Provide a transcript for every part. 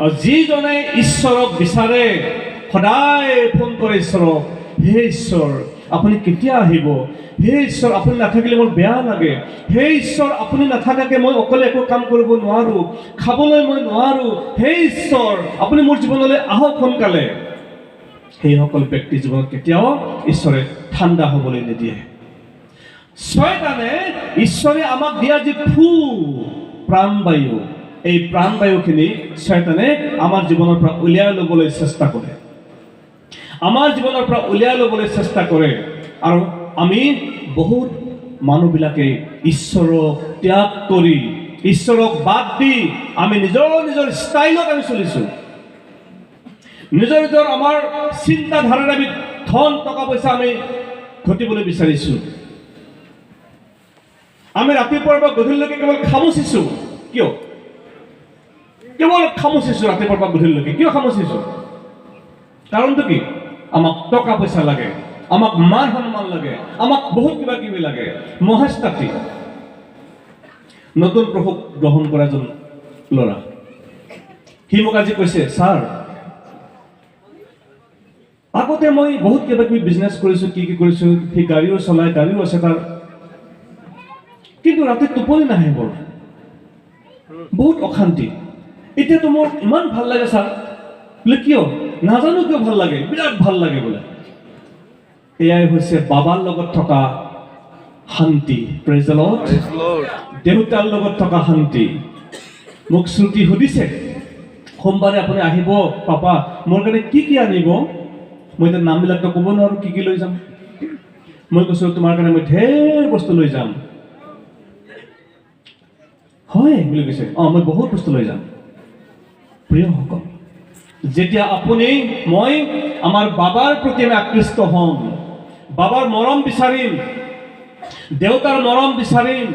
আৰু যিজনে ঈশ্বৰক বিচাৰে সদায় ফোন কৰে ঈশ্বৰক, হে ঈশ্বৰ আপুনি কেতিয়া আহিব, হে ঈশ্বৰ আপুনি নাথাকিলে মোৰ বেয়া লাগে, হে ঈশ্বৰ আপুনি নাথাকাকে মই অকলে একো কাম কৰিব নোৱাৰোঁ, খাবলৈ মই নোৱাৰোঁ, হে ঈশ্বৰ আপুনি মোৰ জীৱনলৈ আহক সোনকালে। সেইসকল ব্যক্তিৰ জীৱনত কেতিয়াও ঈশ্বৰে ঠাণ্ডা হ'বলৈ নিদিয়ে। শয়তানে ঈশ্বৰে আমাক দিয়া যি প্ৰাণবায়ু, এই প্ৰাণবায়ুখিনি শয়তানে আমাৰ জীৱনৰ পৰা উলিয়াই ল'বলৈ চেষ্টা কৰে, আমাৰ জীৱনৰ পৰা উলিয়াই ল'বলৈ চেষ্টা কৰে। আৰু আমি বহুত মানুহবিলাকে ঈশ্বৰক ত্যাগ কৰি, ঈশ্বৰক বাদ দি আমি নিজৰ ষ্টাইলত আমি চলিছোঁ, নিজৰ আমাৰ চিন্তাধাৰাৰে আমি ধন টকা পইচা আমি ঘটিবলৈ বিচাৰিছোঁ। আমি ৰাতিপুৱাৰ পৰা গধূলিলৈকে কেৱল খামুচিছোঁ। কিয়? কেৱল খামুচিছোঁ ৰাতিপুৱাৰ পৰা গধূলিলৈকে। কিয় খামুচিছোঁ? কাৰণটো কি? আমাক টকা পইচা লাগে, আমাক মান সন্মান লাগে, আমাক বহুত কিবা কিবি লাগে, মহেশতাতি। নতুন প্ৰভুক গ্ৰহণ কৰা এজন ল'ৰা, সি মোক আজি কৈছে, ছাৰ আগতে মই বহুত কিবা কিবি বিজনেছ কৰিছোঁ, কি কৰিছোঁ, সি গাড়ীও চলায়, গাড়ীও আছে তাৰ, কিন্তু ৰাতি টোপনি নাহে, বৰ বহুত অশান্তি। এতিয়াতো মোৰ ইমান ভাল লাগে ছাৰ। বোলে কিয়? নাজানো কিয় ভাল লাগে, বিৰাট ভাল লাগে বোলে। এয়াই হৈছে বাবাৰ লগত থকা শান্তি। Praise the lord. দেউতাৰ লগত থকা শান্তি। মোক শ্ৰুতি সুধিছে, সোমবাৰে আপুনি আহিব পাপা, মোৰ কাৰণে কি কি আনিব? মই এতিয়া নামবিলাকতো ক'ব নোৱাৰোঁ কি কি লৈ যাম। মই কৈছোঁ তোমাৰ কাৰণে মই ঢেৰ বস্তু লৈ যাম। হয় বুলি কৈছে, মই বহুত বস্তু লৈ যাম। প্ৰিয়সকল, যেতিয়া আপুনি মই আমাৰ বাবাৰ প্ৰতি আমি আকৃষ্ট হ'ম, বাবাৰ মৰম বিচাৰিম, দেউতাৰ মৰম বিচাৰিম,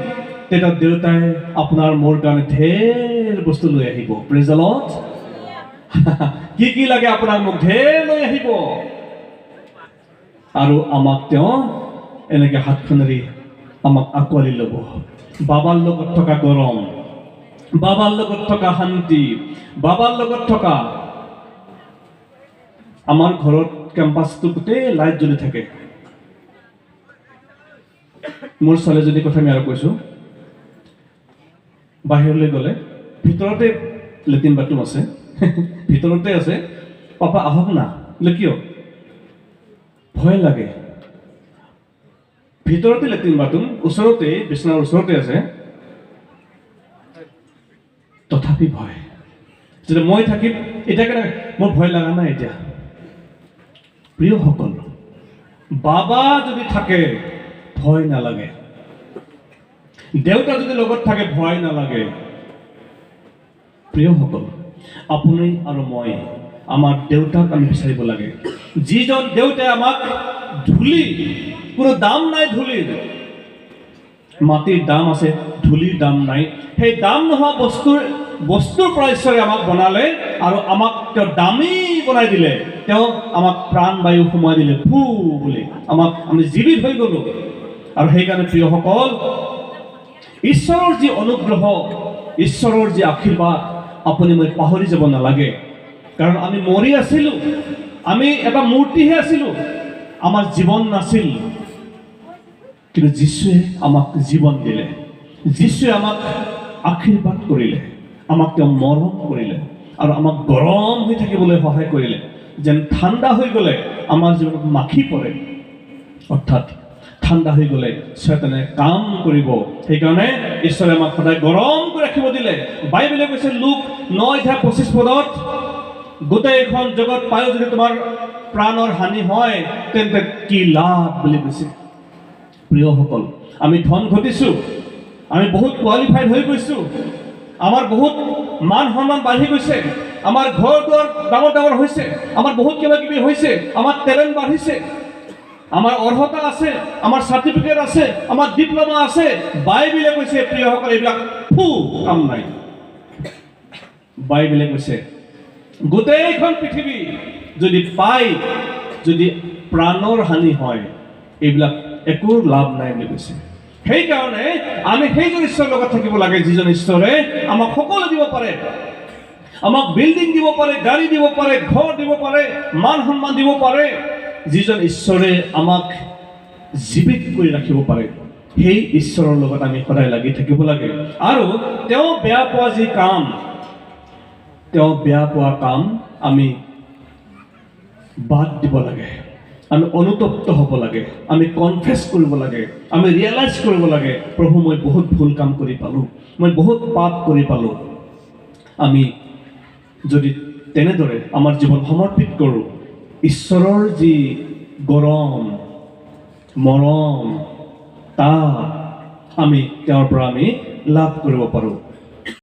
তেতিয়া দেউতাই আপোনাৰ মোৰ কাৰণে ঢেৰ বস্তু লৈ আহিব। Praise the lord. কি কি লাগে আপোনাক মোক ঢেৰ লৈ আহিব। আৰু আমাক তেওঁ এনেকে হাতখনেৰে আমাক আঁকোৱালি ল'ব। বাবাৰ লগত থকা গৰম, বাবাৰ লগত থকা শান্তি, বাবাৰ লগত থকা। আমাৰ ঘৰত কেম্পাছটো গোটেই লাইট জ্বলি থাকে। মোৰ ছোৱালীজনীৰ কথা আমি আৰু কৈছোঁ, বাহিৰলৈ গ'লে ভিতৰতে লেট্ৰিন বাথৰুম আছে, ভিতৰতে আছে, পাপা আহক না। বোলে কিয়? ভয় লাগে। ভিতৰতে লেট্ৰিন বাথৰুম, ওচৰতে বিছনাৰ ওচৰতে আছে, তথাপি ভয়। যেতিয়া মই থাকিম এতিয়া কেনেকৈ, মোৰ ভয় লগা নাই এতিয়া। প্ৰিয়সকল, বাবা যদি থাকে ভয় নালাগে, দেউতা যদি লগত থাকে ভয় নালাগে। প্ৰিয়সকল, আপুনি আৰু মই আমাৰ দেউতাক আমি বিচাৰিব লাগে। যিজন দেউতাই আমাক ধূলি, কোনো দাম নাই ধূলিৰ, মাটিৰ দাম আছে, ধূলিৰ দাম নাই। সেই দাম নোহোৱা বস্তুৰ পৰা ঈশ্বৰে আমাক বনালে আৰু আমাক তেওঁ দামী বনাই দিলে। তেওঁ আমাক প্ৰাণবায়ু সোমাই দিলে বুলি, আমি জীৱিত হৈ গ'লো। আৰু সেইকাৰণে প্ৰিয়সকল, ঈশ্বৰৰ যি অনুগ্ৰহ, ঈশ্বৰৰ যি আশীৰ্বাদ আপুনি মই পাহৰি যাব নালাগে। কাৰণ আমি মৰি আছিলোঁ, আমি এটা মূৰ্তিহে আছিলোঁ, আমাৰ জীৱন নাছিল। কিন্তু যীশুৱে আমাক জীৱন দিলে, যীশুৱে আমাক আশীৰ্বাদ কৰিলে, আমাক তেওঁ মৰম কৰিলে আৰু আমাক গৰম হৈ থাকিবলৈ সহায় কৰিলে। যেন ঠাণ্ডা হৈ গ'লে আমাৰ জীৱনত মাখি পৰে, অৰ্থাৎ ঠাণ্ডা হৈ গ'লে শয়তানে কাম কৰিব। সেইকাৰণে ঈশ্বৰে আমাক সদায় গৰম কৰি ৰাখিব দিলে। বাইবেলে কৈছে লুক 9:25 গোটেইখন জগত পায়ো যদি তোমাৰ প্ৰাণৰ হানি হয় তেন্তে কি লাভ বুলি কৈছে। প্ৰিয়সকল, আমি ধন ঘটিছোঁ, আমি বহুত কোৱালিফাইড হৈ গৈছোঁ, আমাৰ বহুত মান সন্মান বাঢ়ি গৈছে, আমাৰ ঘৰ দুৱাৰ ডাঙৰ ডাঙৰ হৈছে, আমাৰ বহুত কিবা কিবি হৈছে, আমাৰ টেলেণ্ট বাঢ়িছে, আমাৰ অৰ্হতা আছে, আমাৰ চাৰ্টিফিকেট আছে, আমাৰ ডিপ্ল'মা আছে। বাইবেলে কৈছে প্ৰিয়সকল এইবিলাক কাম নাই। বাইবেলে কৈছে গোটেইখন পৃথিৱী যদি পায়, যদি প্ৰাণৰ হানি হয়, এইবিলাক একো লাভ নাই বুলি কৈছে। সেইকাৰণে আমি সেইজন ঈশ্বৰৰ লগত থাকিব লাগে, যিজন ঈশ্বৰে আমাক সকলো দিব পাৰে। আমাক বিল্ডিং দিব পাৰে, গাড়ী দিব পাৰে, ঘৰ দিব পাৰে, মান সন্মান দিব পাৰে। যিজন ঈশ্বৰে আমাক জীৱিত কৰি ৰাখিব পাৰে, সেই ঈশ্বৰৰ লগত আমি সদায় লাগি থাকিব লাগে। আৰু তেওঁ বেয়া পোৱা যি কাম, তেওঁ বেয়া পোৱা কাম আমি বাদ দিব লাগে। আমি অনুতপ্ত হ'ব লাগে, আমি কনফেছ কৰিব লাগে, আমি ৰিয়েলাইজ কৰিব লাগে, প্ৰভু মই বহুত ভুল কাম কৰি পালোঁ, মই বহুত পাপ কৰি পালোঁ। আমি যদি তেনেদৰে আমাৰ জীৱন সমৰ্পিত কৰোঁ, ঈশ্বৰৰ যি গৰম মৰম তাক আমি তেওঁৰ পৰা আমি লাভ কৰিব পাৰোঁ।